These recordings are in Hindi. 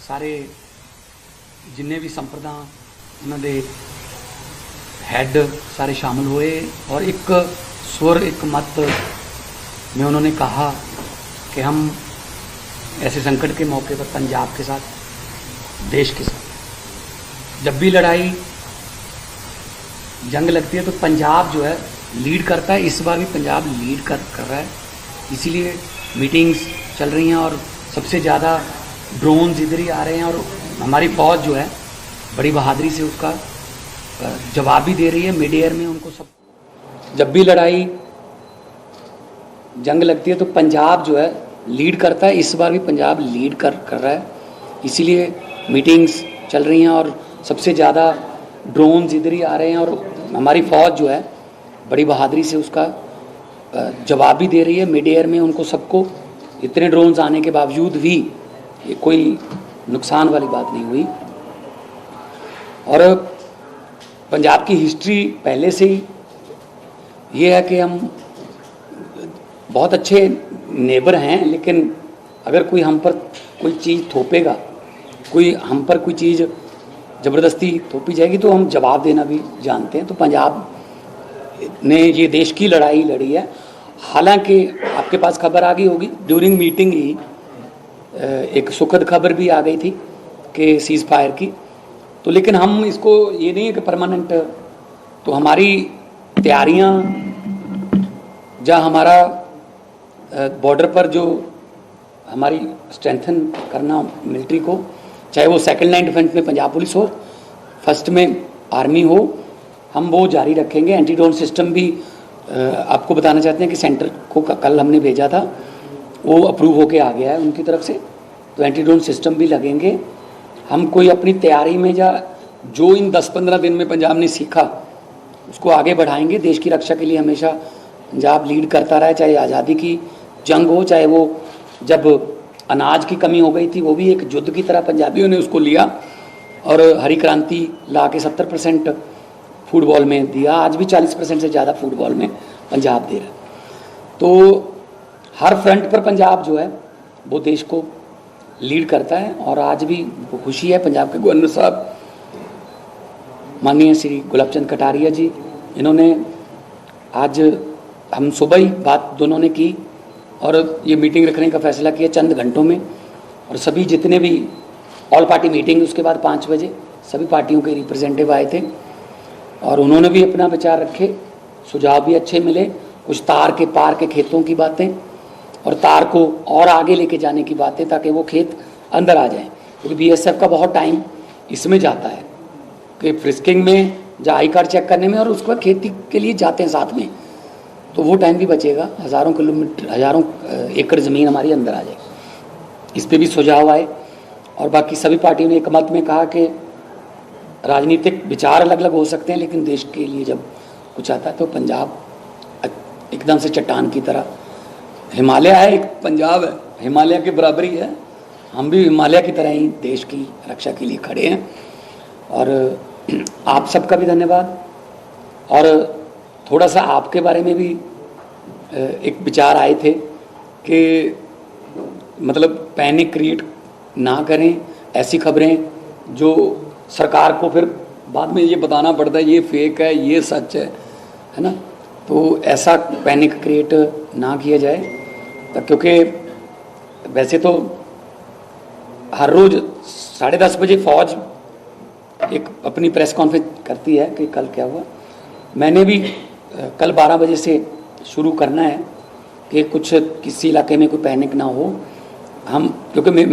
सारे जिन्ने भी संप्रदा उन्होंने हेड सारे शामिल हुए और एक स्वर एक मत में उन्होंने कहा कि हम ऐसे संकट के मौके पर पंजाब के साथ, देश के साथ, जब भी लड़ाई जंग लगती है तो पंजाब जो है लीड करता है। इस बार भी पंजाब लीड कर रहा है, इसीलिए मीटिंग्स चल रही हैं और सबसे ज़्यादा ड्रोन्स इधर ही आ रहे हैं और हमारी फ़ौज जो है बड़ी बहादुरी से उसका जवाब भी दे रही है मिड एयर में उनको सब। जब भी लड़ाई जंग लगती है तो पंजाब जो है लीड करता है, इस बार भी पंजाब लीड कर रहा है, इसीलिए मीटिंग्स चल रही हैं और सबसे ज़्यादा ड्रोन्स इधर ही आ रहे हैं और हमारी फ़ौज जो है बड़ी बहादुरी से उसका जवाब भी दे रही है मिड एयर में उनको सबको। इतने ड्रोन्स आने के बावजूद भी ये कोई नुकसान वाली बात नहीं हुई। और पंजाब की हिस्ट्री पहले से ही ये है कि हम बहुत अच्छे नेबर हैं, लेकिन अगर कोई हम पर कोई चीज़ थोपेगा, कोई हम पर कोई चीज़ ज़बरदस्ती थोपी जाएगी तो हम जवाब देना भी जानते हैं। तो पंजाब ने ये देश की लड़ाई लड़ी है। हालांकि आपके पास खबर आ गई होगी, ड्यूरिंग मीटिंग ही एक सुखद खबर भी आ गई थी कि सीज़ फायर की, तो लेकिन हम इसको ये नहीं है कि परमानेंट, तो हमारी तैयारियां जहाँ हमारा बॉर्डर पर जो हमारी स्ट्रेंथन करना मिलिट्री को, चाहे वो सेकंड लाइन डिफेंस में पंजाब पुलिस हो, फर्स्ट में आर्मी हो, हम वो जारी रखेंगे। एंटी ड्रोन सिस्टम भी आपको बताना चाहते हैं कि सेंटर को कल हमने भेजा था, वो अप्रूव होके आ गया है उनकी तरफ से, तो एंटी ड्रोन सिस्टम भी लगेंगे। हम कोई अपनी तैयारी में या जो इन 10-15 दिन में पंजाब ने सीखा उसको आगे बढ़ाएंगे। देश की रक्षा के लिए हमेशा पंजाब लीड करता रहा है, चाहे आज़ादी की जंग हो, चाहे वो जब अनाज की कमी हो गई थी वो भी एक युद्ध की तरह पंजाबियों ने उसको लिया और हरी क्रांति ला के 70% फुटबॉल में दिया। आज भी 40% से ज़्यादा फुटबॉल में पंजाब दे रहा है। तो हर फ्रंट पर पंजाब जो है वो देश को लीड करता है और आज भी खुशी है। पंजाब के गवर्नर साहब माननीय श्री गुलाब चंद कटारिया जी, इन्होंने आज हम सुबह ही बात दोनों ने की और ये मीटिंग रखने का फैसला किया चंद घंटों में। और सभी जितने भी ऑल पार्टी मीटिंग उसके बाद 5 बजे सभी पार्टियों के रिप्रेजेंटेटिव आए थे और उन्होंने भी अपना विचार रखे, सुझाव भी अच्छे मिले, कुछ तार के पार के खेतों की बातें और तार को और आगे लेके जाने की बातें ताकि वो खेत अंदर आ जाएं, क्योंकि बीएसएफ का बहुत टाइम इसमें जाता है कि फ्रिस्किंग में या आई कार्ड चेक करने में और उसके बाद खेती के लिए जाते हैं साथ में, तो वो टाइम भी बचेगा। हज़ारों किलोमीटर, हज़ारों एकड़ ज़मीन हमारी अंदर आ जाएगी। इस पर भी सुझाव आए और बाकी सभी पार्टियों ने एक मत में कहा कि राजनीतिक विचार अलग अलग हो सकते हैं, लेकिन देश के लिए जब कुछ आता है तो पंजाब एकदम से चट्टान की तरह, हिमालय है एक पंजाब है, हिमालय के बराबर ही है, हम भी हिमालय की तरह ही देश की रक्षा के लिए खड़े हैं। और आप सबका भी धन्यवाद। और थोड़ा सा आपके बारे में भी एक विचार आए थे कि मतलब पैनिक क्रिएट ना करें, ऐसी खबरें जो सरकार को फिर बाद में ये बताना पड़ता है ये फेक है ये सच है ना, तो ऐसा पैनिक क्रिएट ना किया जाए। क्योंकि वैसे तो हर रोज़ 10:30 बजे फ़ौज एक अपनी प्रेस कॉन्फ्रेंस करती है कि कल क्या हुआ। मैंने भी कल 12 बजे से शुरू करना है कि कुछ किसी इलाके में कोई पैनिक ना हो। हम क्योंकि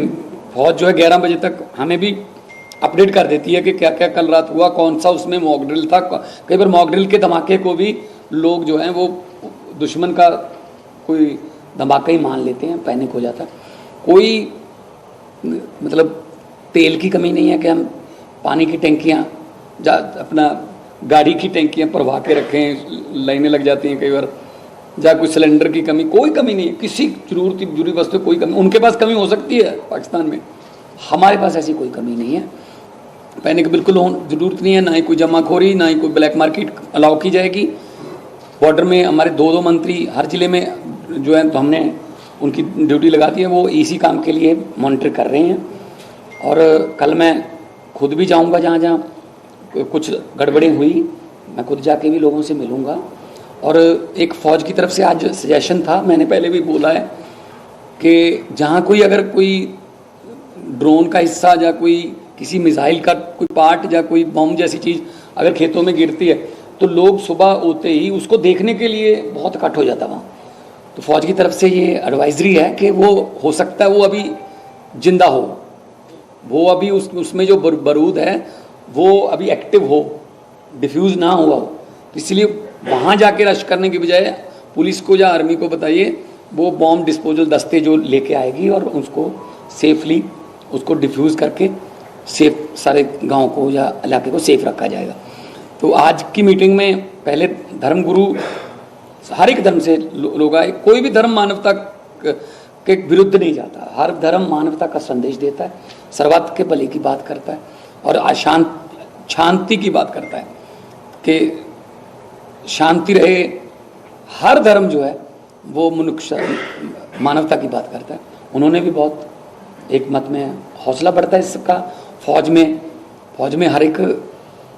फ़ौज जो है 11 बजे तक हमें भी अपडेट कर देती है कि क्या क्या कल रात हुआ, कौन सा उसमें मॉक ड्रिल था। कई बार मॉक ड्रिल के धमाके को भी लोग जो हैं वो दुश्मन का कोई धमाका ही मान लेते हैं, पैनिक हो जाता। कोई मतलब तेल की कमी नहीं है कि हम पानी की टंकियाँ अपना गाड़ी की टंकियाँ भरवा के रखें, लाइनें लग जाती हैं कई बार, या कोई सिलेंडर की कमी, कोई कमी नहीं है, किसी जरूरी वस्तु कोई कमी। उनके पास कमी हो सकती है पाकिस्तान में, हमारे पास ऐसी कोई कमी नहीं है। पैनिक बिल्कुल ज़रूरत नहीं है, ना ही कोई जमाखोरी, ना ही कोई ब्लैक मार्केट अलाउ की जाएगी। बॉर्डर में हमारे 2 मंत्री हर ज़िले में जो है, तो हमने उनकी ड्यूटी लगा दी है, वो इसी काम के लिए मॉनिटर कर रहे हैं। और कल मैं खुद भी जाऊंगा जहाँ जहाँ कुछ गड़बड़ी हुई, मैं खुद जाके भी लोगों से मिलूंगा। और एक फ़ौज की तरफ से आज सजेशन था, मैंने पहले भी बोला है कि जहाँ कोई अगर कोई ड्रोन का हिस्सा या कोई किसी मिसाइल का कोई पार्ट या कोई बम जैसी चीज़ अगर खेतों में गिरती है तो लोग सुबह होते ही उसको देखने के लिए बहुत इकट्ठ हो जाता वहाँ। तो फौज की तरफ से ये एडवाइजरी है कि वो हो सकता है वो अभी जिंदा हो, वो अभी उसमें जो बारूद है वो अभी एक्टिव हो, डिफ्यूज़ ना हुआ हो। तो इसलिए वहाँ जाके रश करने की बजाय पुलिस को या आर्मी को बताइए, वो बॉम्ब डिस्पोजल दस्ते जो लेके आएगी और उसको सेफली उसको डिफ्यूज़ करके सेफ सारे गांव को या इलाके को सेफ रखा जाएगा। तो आज की मीटिंग में पहले धर्मगुरु हर एक धर्म से लोग आए, कोई भी धर्म मानवता के विरुद्ध नहीं जाता, हर धर्म मानवता का संदेश देता है, सर्वात्म के भले की बात करता है और शांति की बात करता है कि शांति रहे। हर धर्म जो है वो मनुष्य मानवता की बात करता है। उन्होंने भी बहुत एक मत में हौसला बढ़ता है इसका। फौज में हर एक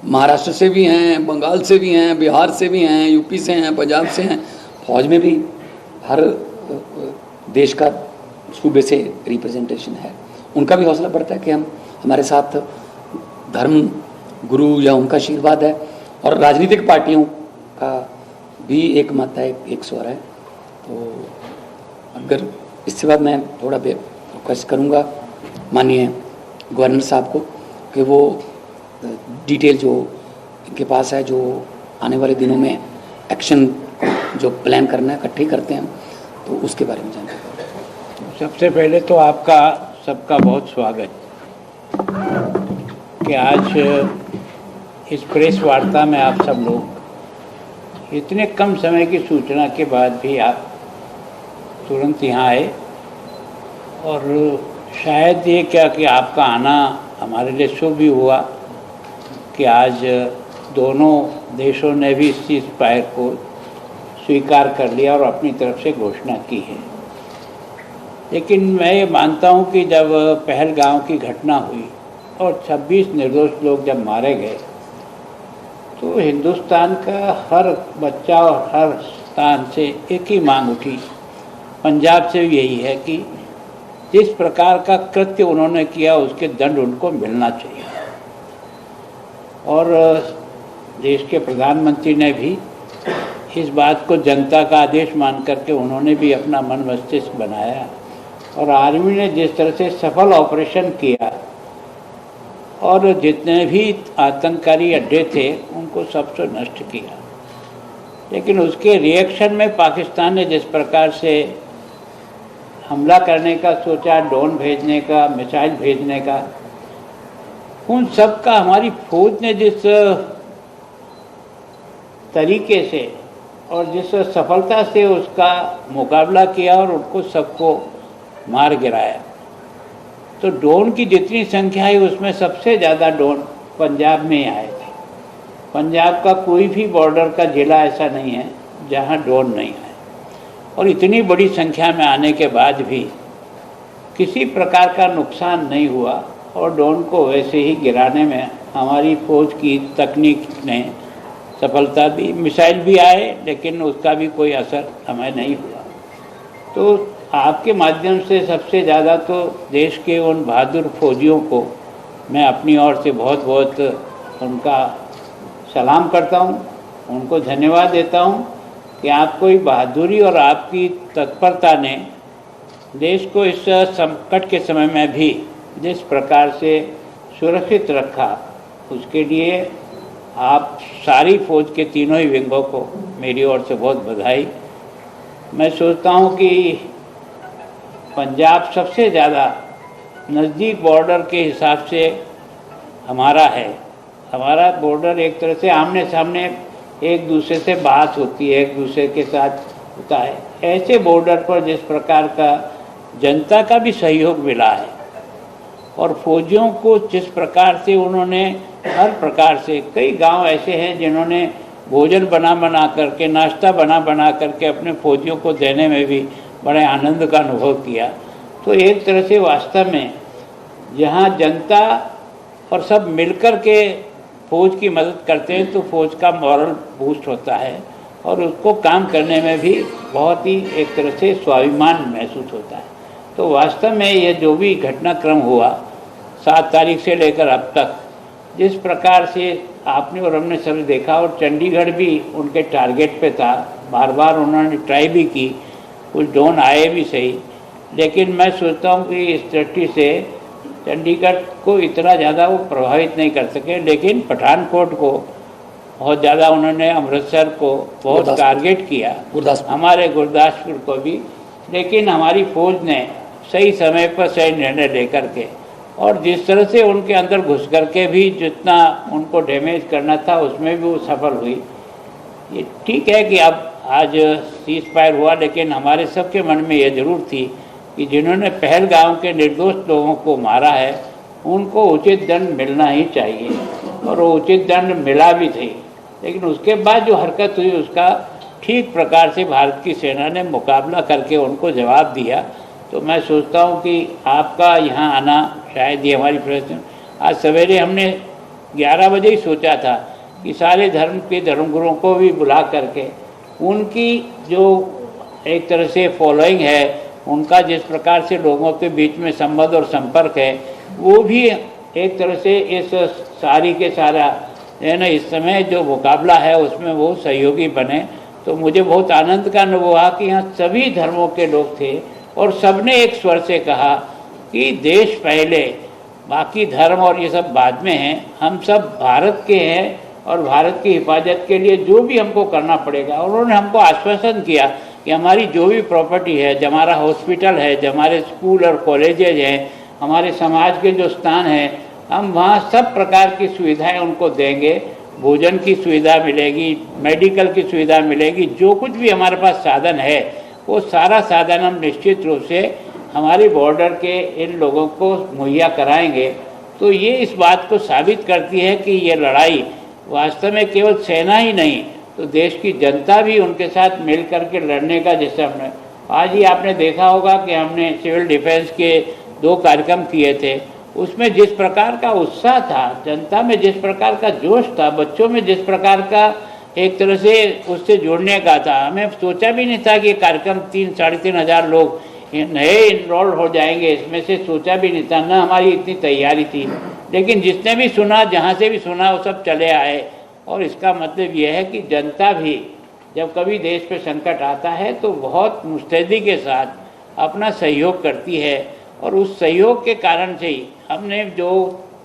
महाराष्ट्र से भी हैं, बंगाल से भी हैं, बिहार से भी हैं, यूपी से हैं, पंजाब से हैं। फौज में भी हर देश का सूबे से रिप्रेजेंटेशन है। उनका भी हौसला बढ़ता है कि हमारे साथ धर्म गुरु या उनका आशीर्वाद है। और राजनीतिक पार्टियों का भी एक मत है, एक स्वर है। तो अगर इसके बाद मैं थोड़ा रिक्वेस्ट करूँगा माननीय गवर्नर साहब को कि वो डिटेल जो इनके पास है, जो आने वाले दिनों में एक्शन जो प्लान करना है इकट्ठे करते हैं, तो उसके बारे में जानकारी। सबसे पहले तो आपका सबका बहुत स्वागत कि आज इस प्रेस वार्ता में आप सब लोग इतने कम समय की सूचना के बाद भी आप तुरंत यहाँ आए। और शायद ये क्या कि आपका आना हमारे लिए शुभ भी हुआ कि आज दोनों देशों ने भी इस चीज़ पायर को स्वीकार कर लिया और अपनी तरफ से घोषणा की है। लेकिन मैं ये मानता हूँ कि जब पहलगाम की घटना हुई और 26 निर्दोष लोग जब मारे गए तो हिंदुस्तान का हर बच्चा और हर स्थान से एक ही मांग उठी, पंजाब से भी यही है कि जिस प्रकार का कृत्य उन्होंने किया उसके दंड उनको मिलना चाहिए। और देश के प्रधानमंत्री ने भी इस बात को जनता का आदेश मान करके उन्होंने भी अपना मन मस्तिष्क बनाया और आर्मी ने जिस तरह से सफल ऑपरेशन किया और जितने भी आतंककारी अड्डे थे उनको सबसे नष्ट किया। लेकिन उसके रिएक्शन में पाकिस्तान ने जिस प्रकार से हमला करने का सोचा, ड्रोन भेजने का, मिसाइल भेजने का, उन सब का हमारी फौज ने जिस तरीके से और जिस सफलता से उसका मुकाबला किया और उनको सबको मार गिराया। तो ड्रोन की जितनी संख्या है उसमें सबसे ज़्यादा ड्रोन पंजाब में ही आए थे। पंजाब का कोई भी बॉर्डर का जिला ऐसा नहीं है जहां ड्रोन नहीं आए। और इतनी बड़ी संख्या में आने के बाद भी किसी प्रकार का नुकसान नहीं हुआ और ड्रोन को वैसे ही गिराने में हमारी फौज की तकनीक ने सफलता दी। मिसाइल भी आए लेकिन उसका भी कोई असर हमें नहीं हुआ। तो आपके माध्यम से सबसे ज़्यादा तो देश के उन बहादुर फौजियों को मैं अपनी ओर से बहुत बहुत उनका सलाम करता हूँ, उनको धन्यवाद देता हूँ कि आपकी बहादुरी और आपकी तत्परता ने देश को इस संकट के समय में भी जिस प्रकार से सुरक्षित रखा, उसके लिए आप सारी फौज के तीनों ही विंगों को मेरी ओर से बहुत बधाई। मैं सोचता हूँ कि पंजाब सबसे ज़्यादा नज़दीक बॉर्डर के हिसाब से हमारा है। हमारा बॉर्डर एक तरह से आमने सामने एक दूसरे से बात होती है, एक दूसरे के साथ होता है। ऐसे बॉर्डर पर जिस प्रकार का जनता का भी सहयोग मिला है और फौजियों को जिस प्रकार से उन्होंने हर प्रकार से, कई गांव ऐसे हैं जिन्होंने भोजन बना करके, नाश्ता बना करके अपने फौजियों को देने में भी बड़े आनंद का अनुभव किया। तो एक तरह से वास्तव में जहाँ जनता और सब मिलकर के फौज की मदद करते हैं तो फौज का मॉरल बूस्ट होता है और उसको काम करने में भी बहुत ही एक तरह से स्वाभिमान महसूस होता है। तो वास्तव में ये जो भी घटनाक्रम हुआ 7 तारीख से लेकर अब तक, जिस प्रकार से आपने और हमने सब देखा, और चंडीगढ़ भी उनके टारगेट पे था, बार बार उन्होंने ट्राई भी की, कुछ ड्रोन आए भी सही, लेकिन मैं सोचता हूँ कि इस दृष्टि से चंडीगढ़ को इतना ज़्यादा वो प्रभावित नहीं कर सके, लेकिन पठानकोट को बहुत ज़्यादा उन्होंने, अमृतसर को बहुत टारगेट किया, हमारे गुरदासपुर को भी, लेकिन हमारी फौज ने सही समय पर सही निर्णय लेकर के और जिस तरह से उनके अंदर घुस करके भी जितना उनको डैमेज करना था उसमें भी वो सफल हुई। ये ठीक है कि अब आज सीज फायर हुआ, लेकिन हमारे सबके मन में ये ज़रूर थी कि जिन्होंने पहलगाम के निर्दोष लोगों को मारा है उनको उचित दंड मिलना ही चाहिए, और वो उचित दंड मिला भी थी। लेकिन उसके बाद जो हरकत हुई उसका ठीक प्रकार से भारत की सेना ने मुकाबला करके उनको जवाब दिया। तो मैं सोचता हूँ कि आपका यहाँ आना, शायद ये हमारी प्रश्न, आज सवेरे हमने 11 बजे ही सोचा था कि सारे धर्म के धर्मगुरुओं को भी बुला करके उनकी जो एक तरह से फॉलोइंग है, उनका जिस प्रकार से लोगों के बीच में संबंध और संपर्क है, वो भी एक तरह से इस सारी के सारा है ना, इस समय जो मुकाबला है उसमें वो सहयोगी बने। तो मुझे बहुत आनंद का अनुभव हुआ कि यहाँ सभी धर्मों के लोग थे और सबने एक स्वर से कहा कि देश पहले, बाकी धर्म और ये सब बाद में हैं, हम सब भारत के हैं और भारत की हिफाजत के लिए जो भी हमको करना पड़ेगा। और उन्होंने हमको आश्वासन किया कि हमारी जो भी प्रॉपर्टी है, जो हमारा हॉस्पिटल है, जो हमारे स्कूल और कॉलेजेज हैं, हमारे समाज के जो स्थान हैं, हम वहाँ सब प्रकार की सुविधाएं उनको देंगे, भोजन की सुविधा मिलेगी, मेडिकल की सुविधा मिलेगी, जो कुछ भी हमारे पास साधन है वो सारा साधन हम निश्चित रूप से हमारे बॉर्डर के इन लोगों को मुहैया कराएंगे। तो ये इस बात को साबित करती है कि ये लड़ाई वास्तव में केवल सेना ही नहीं, तो देश की जनता भी उनके साथ मिल करके लड़ने का, जैसे हमने आज ही आपने देखा होगा कि हमने सिविल डिफेंस के 2 कार्यक्रम किए थे, उसमें जिस प्रकार का उत्साह था, जनता में जिस प्रकार का जोश था, बच्चों में जिस प्रकार का एक तरह से उससे जुड़ने का था, हमें सोचा भी नहीं था कि कार्यक्रम 3-3.5 हज़ार लोग नए इनरोल हो जाएंगे, इसमें से सोचा भी नहीं था, न हमारी इतनी तैयारी थी। लेकिन जिसने भी सुना, जहाँ से भी सुना, वो सब चले आए। और इसका मतलब यह है कि जनता भी जब कभी देश पे संकट आता है तो बहुत मुस्तैदी के साथ अपना सहयोग करती है, और उस सहयोग के कारण से ही हमने जो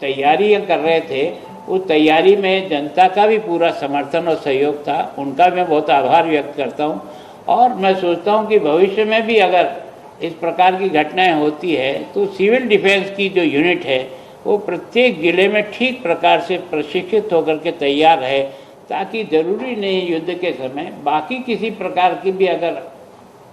तैयारियां कर रहे थे उस तैयारी में जनता का भी पूरा समर्थन और सहयोग था। उनका मैं बहुत आभार व्यक्त करता हूं। और मैं सोचता हूं कि भविष्य में भी अगर इस प्रकार की घटनाएं होती है तो सिविल डिफेंस की जो यूनिट है वो प्रत्येक ज़िले में ठीक प्रकार से प्रशिक्षित होकर के तैयार है, ताकि ज़रूरी नहीं युद्ध के समय बाकी किसी प्रकार की भी अगर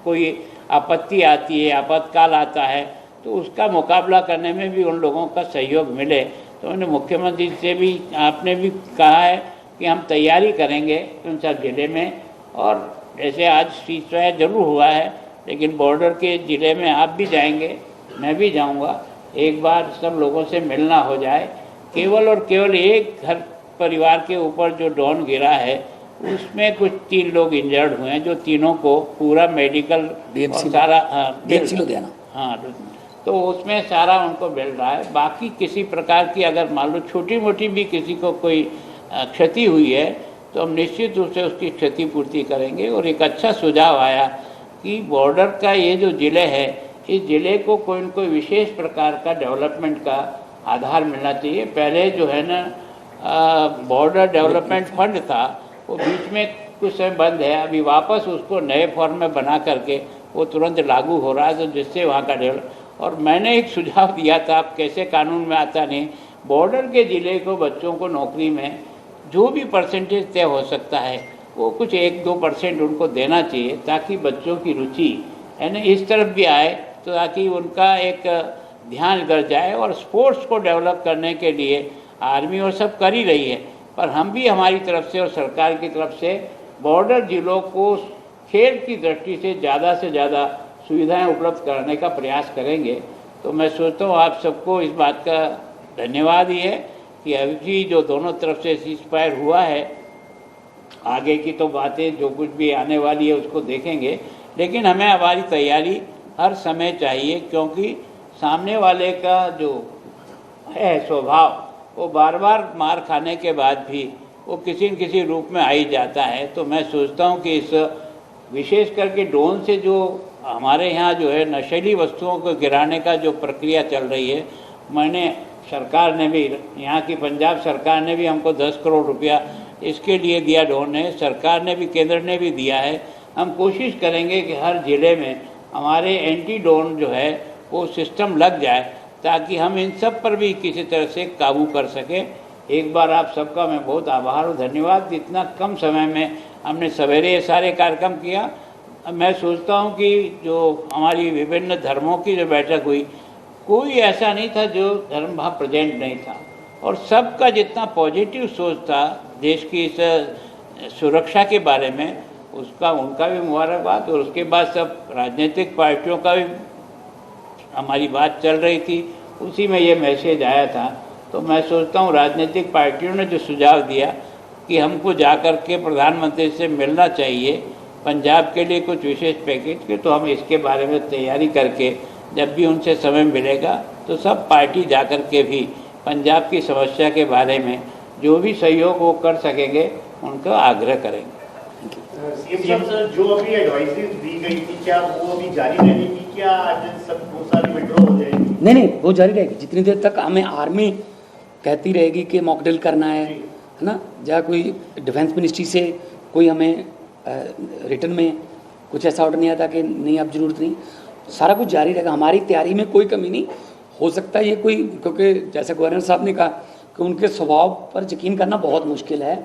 कोई आपत्ति आती है, आपातकाल आता है, तो उसका मुकाबला करने में भी उन लोगों का सहयोग मिले। तो उन्होंने मुख्यमंत्री से भी, आपने भी कहा है कि हम तैयारी करेंगे उन सब ज़िले में। और जैसे आज सीज़फायर जरूर हुआ है, लेकिन बॉर्डर के ज़िले में आप भी जाएंगे, मैं भी जाऊंगा, एक बार सब लोगों से मिलना हो जाए। केवल और केवल एक घर परिवार के ऊपर जो ड्रोन गिरा है उसमें कुछ 3 लोग इंजर्ड हुए हैं, जो तीनों को पूरा मेडिकल और सारा लुधियाना, हाँ, तो उसमें सारा उनको मिल रहा है। बाकी किसी प्रकार की अगर मान लो छोटी मोटी भी किसी को कोई क्षति हुई है तो हम निश्चित रूप से उसकी क्षतिपूर्ति करेंगे। और एक अच्छा सुझाव आया कि बॉर्डर का ये जो ज़िले है, इस ज़िले को कोई न कोई विशेष प्रकार का डेवलपमेंट का आधार मिलना चाहिए। पहले जो है ना बॉर्डर डेवलपमेंट फंड था, वो बीच में कुछ समय बंद है, अभी वापस उसको नए फॉर्म में बना करके वो तुरंत लागू हो रहा है, तो जिससे वहाँ का डेवलप। और मैंने एक सुझाव दिया था, अब कैसे कानून में आता नहीं, बॉर्डर के ज़िले को बच्चों को नौकरी में जो भी परसेंटेज तय हो सकता है वो कुछ 1-2% उनको देना चाहिए, ताकि बच्चों की रुचि है ना इस तरफ भी आए, तो ताकि उनका एक ध्यान कर जाए। और स्पोर्ट्स को डेवलप करने के लिए आर्मी और सब कर ही रही है, पर हम भी हमारी तरफ से और सरकार की तरफ से बॉर्डर ज़िलों को खेल की दृष्टि से ज़्यादा सुविधाएं उपलब्ध कराने का प्रयास करेंगे। तो मैं सोचता हूँ आप सबको इस बात का धन्यवाद ही है कि अभी जो दोनों तरफ से सीज फायर हुआ है, आगे की तो बातें जो कुछ भी आने वाली है उसको देखेंगे, लेकिन हमें हमारी तैयारी हर समय चाहिए, क्योंकि सामने वाले का जो है स्वभाव वो बार बार मार खाने के बाद भी वो किसी न किसी रूप में आ ही जाता है। तो मैं सोचता हूँ कि इस विशेष करके ड्रोन से जो हमारे यहाँ जो है नशीली वस्तुओं को गिराने का जो प्रक्रिया चल रही है, मैंने सरकार ने भी, यहाँ की पंजाब सरकार ने भी हमको 10 करोड़ रुपया इसके लिए दिया, ड्रोन ने, सरकार ने भी, केंद्र ने भी दिया है। हम कोशिश करेंगे कि हर ज़िले में हमारे एंटी ड्रोन जो है वो सिस्टम लग जाए, ताकि हम इन सब पर भी किसी तरह से काबू कर सकें। एक बार आप सबका मैं बहुत आभार और धन्यवाद, इतना कम समय में हमने सवेरे ये सारे कार्यक्रम किया। मैं सोचता हूँ कि जो हमारी विभिन्न धर्मों की जो बैठक हुई, कोई ऐसा नहीं था जो धर्म वहाँ प्रेजेंट नहीं था, और सबका जितना पॉजिटिव सोच था देश की इस सुरक्षा के बारे में, उसका उनका भी मुबारकबाद। और उसके बाद सब राजनीतिक पार्टियों का भी हमारी बात चल रही थी, उसी में ये मैसेज आया था। तो मैं सोचता हूँ राजनीतिक पार्टियों ने जो सुझाव दिया कि हमको जाकर के प्रधानमंत्री से मिलना चाहिए पंजाब के लिए कुछ विशेष पैकेज के, तो हम इसके बारे में तैयारी करके जब भी उनसे समय मिलेगा तो सब पार्टी जाकर के भी पंजाब की समस्या के बारे में जो भी सहयोग वो कर सकेंगे उनका आग्रह करेंगे। सीएम सर, जो अभी एडवाइसेस दी गई थी, क्या वो अभी जारी रहेगी, क्या आज सब वो सारी विड्रॉ हो जाएगी? नहीं, वो जारी रहेगी जितनी देर तक हमें आर्मी कहती रहेगी कि मॉक ड्रिल करना है ना, या कोई डिफेंस मिनिस्ट्री से कोई हमें रिटर्न में कुछ ऐसा ऑर्डर नहीं आता कि नहीं अब जरूरत नहीं, सारा कुछ जारी रहेगा। हमारी तैयारी में कोई कमी नहीं हो सकता ये कोई, क्योंकि जैसे गवर्नर साहब ने कहा कि उनके स्वभाव पर यकीन करना बहुत मुश्किल है,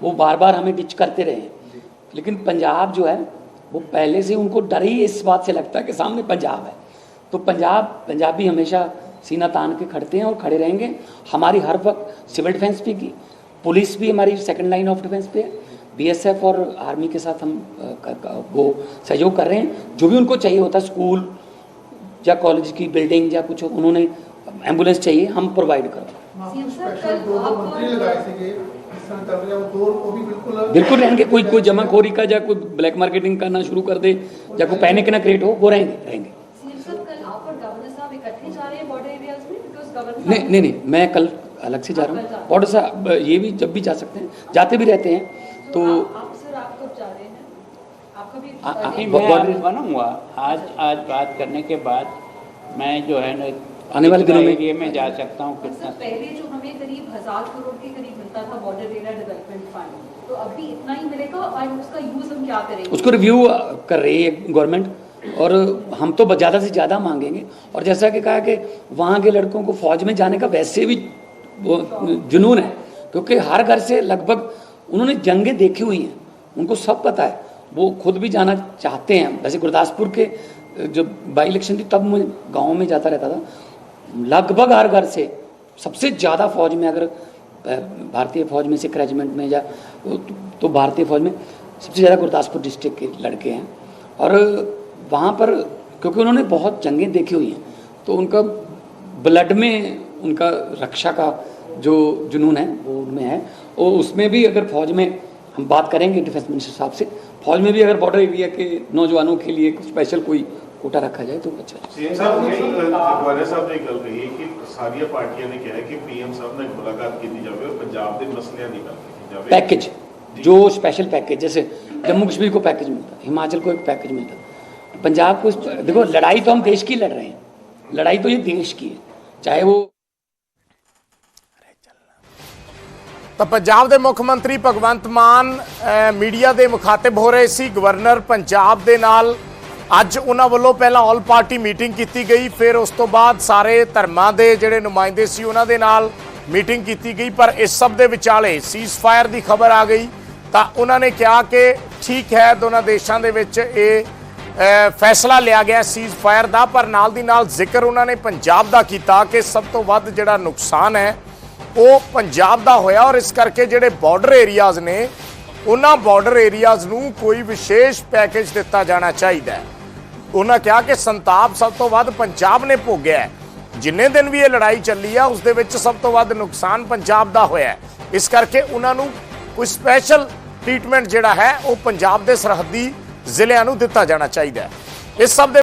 वो बार बार हमें डिच करते रहे। लेकिन पंजाब जो है वो पहले से उनको डर ही इस बात से लगता है कि सामने पंजाब है, तो पंजाबी हमेशा सीना तान के खड़ते हैं और खड़े रहेंगे। हमारी हर वक्त सिविल डिफेंस भी की, पुलिस भी हमारी सेकंड लाइन ऑफ डिफेंस पे है, बीएसएफ और आर्मी के साथ हम वो सहयोग कर रहे हैं। जो भी उनको चाहिए होता है, स्कूल या कॉलेज की बिल्डिंग या कुछ उन्होंने एम्बुलेंस चाहिए, हम प्रोवाइड करो। बिल्कुल रहेंगे, कोई जमाखोरी का या कोई ब्लैक मार्केटिंग करना शुरू कर दे या कोई पैनिक ना क्रिएट हो, वो रहेंगे। नहीं, मैं कल अलग से जा रहा हूँ, बॉर्डर से ये भी जब भी जा सकते हैं, जाते भी रहते हैं। तो मैं बनूंगा आज बात करने के बाद, मैं जो है ना आने वाले दिनों में एरिया में जा सकता हूँ। कितना पहले जो हमें करीब 1000 करोड़ के करीब मिलता था बॉर्डर एरिया डेवलपमेंट फंड, तो अभी इतना ही मिलेगा और उसका यूज हम क्या करेंगे? उसको रिव्यू कर रही है गवर्नमेंट, और हम तो ज़्यादा से ज़्यादा मांगेंगे। और जैसा कि कहा कि वहाँ के लड़कों को फौज में जाने का वैसे भी वो जुनून है, क्योंकि हर घर से लगभग उन्होंने जंगें देखी हुई हैं, उनको सब पता है, वो खुद भी जाना चाहते हैं। वैसे गुरदासपुर के जब बाई इलेक्शन थी तब मैं गाँव में जाता रहता था, लगभग हर घर से सबसे ज़्यादा फौज में, अगर भारतीय फौज में सिख रेजिमेंट में या तो भारतीय फौज में सबसे ज़्यादा गुरदासपुर डिस्ट्रिक्ट के लड़के हैं। और वहाँ पर क्योंकि उन्होंने बहुत जंगें देखी हुई हैं, तो उनका ब्लड में उनका रक्षा का जो जुनून है वो उनमें है। और उसमें भी अगर फौज में हम बात करेंगे डिफेंस मिनिस्टर साहब से, फौज में भी अगर बॉर्डर एरिया के नौजवानों के लिए स्पेशल कोई कोटा रखा जाए तो अच्छा है। गवर्नर साहब ने गल कही कि सारिया पार्टियां ने कहा कि पीएम साहब ने मुलाकात की जाए और पंजाब के मसले नहीं करते पैकेज, जो स्पेशल पैकेज, जैसे जम्मू कश्मीर को पैकेज मिलता है, हिमाचल को एक पैकेज मिलता है, पंजाब को। देखो लड़ाई तो हम देश की लड़ रहे हैं, लड़ाई तो ये देश की है, चाहे वो। ਤਾਂ ਪੰਜਾਬ ਦੇ ਮੁੱਖ ਮੰਤਰੀ ਭਗਵੰਤ ਮਾਨ ਮੀਡੀਆ ਦੇ ਮੁਖਾਤਿਬ ਹੋ ਰਹੇ ਸੀ। ਗਵਰਨਰ ਪੰਜਾਬ ਦੇ ਨਾਲ ਅੱਜ ਉਹਨਾਂ ਵੱਲੋਂ ਪਹਿਲਾਂ ਆਲ ਪਾਰਟੀ ਮੀਟਿੰਗ ਕੀਤੀ ਗਈ, ਫਿਰ ਉਸ ਤੋਂ ਬਾਅਦ ਸਾਰੇ ਧਰਮਾਂ ਦੇ ਜਿਹੜੇ ਨੁਮਾਇੰਦੇ ਸੀ ਉਹਨਾਂ ਦੇ ਨਾਲ ਮੀਟਿੰਗ ਕੀਤੀ ਗਈ। ਪਰ ਇਸ ਸਭ ਦੇ ਵਿਚਾਲੇ ਸੀਜ਼ ਫਾਇਰ ਦੀ ਖਬਰ ਆ ਗਈ ਤਾਂ ਉਹਨਾਂ ਨੇ ਕਿਹਾ ਕਿ ਠੀਕ ਹੈ, ਦੋਨਾਂ ਦੇਸ਼ਾਂ ਦੇ ਵਿੱਚ ਇਹ ਫੈਸਲਾ ਲਿਆ ਗਿਆ ਸੀਜ਼ ਫਾਇਰ ਦਾ, ਪਰ ਨਾਲ ਦੀ ਨਾਲ ਜ਼ਿਕਰ ਉਹਨਾਂ ਨੇ ਪੰਜਾਬ ਦਾ ਕੀਤਾ ਕਿ ਸਭ ਤੋਂ ਵੱਧ ਜਿਹੜਾ ਨੁਕਸਾਨ ਹੈ ਉਹ ਪੰਜਾਬ ਦਾ ਹੋਇਆ, ਔਰ ਇਸ ਕਰਕੇ ਜਿਹੜੇ ਬਾਰਡਰ ਏਰੀਆਜ਼ ਨੇ ਉਹਨਾਂ ਬਾਰਡਰ ਏਰੀਆਜ਼ ਨੂੰ ਕੋਈ ਵਿਸ਼ੇਸ਼ ਪੈਕੇਜ ਦਿੱਤਾ ਜਾਣਾ ਚਾਹੀਦਾ ਹੈ। ਉਹਨਾਂ ਕਿਹਾ ਕਿ ਸੰਤਾਪ ਸਭ ਤੋਂ ਵੱਧ ਪੰਜਾਬ ਨੇ ਭੋਗਿਆ ਹੈ। ਜਿੰਨੇ ਦਿਨ ਵੀ ਇਹ ਲੜਾਈ ਚੱਲੀ ਆ ਉਸ ਦੇ ਵਿੱਚ ਸਭ ਤੋਂ ਵੱਧ ਨੁਕਸਾਨ ਪੰਜਾਬ ਦਾ ਹੋਇਆ ਹੈ। ਇਸ ਕਰਕੇ ਉਹਨਾਂ ਨੂੰ ਕੋਈ ਸਪੈਸ਼ਲ ਟ੍ਰੀਟਮੈਂਟ ਜਿਹੜਾ ਹੈ ਉਹ ਪੰਜਾਬ ਦੇ ਸਰਹੱਦੀ ਜ਼ਿਲ੍ਹਿਆਂ ਨੂੰ ਦਿੱਤਾ ਜਾਣਾ ਚਾਹੀਦਾ ਹੈ। ਇਸ ਸਭ ਦੇ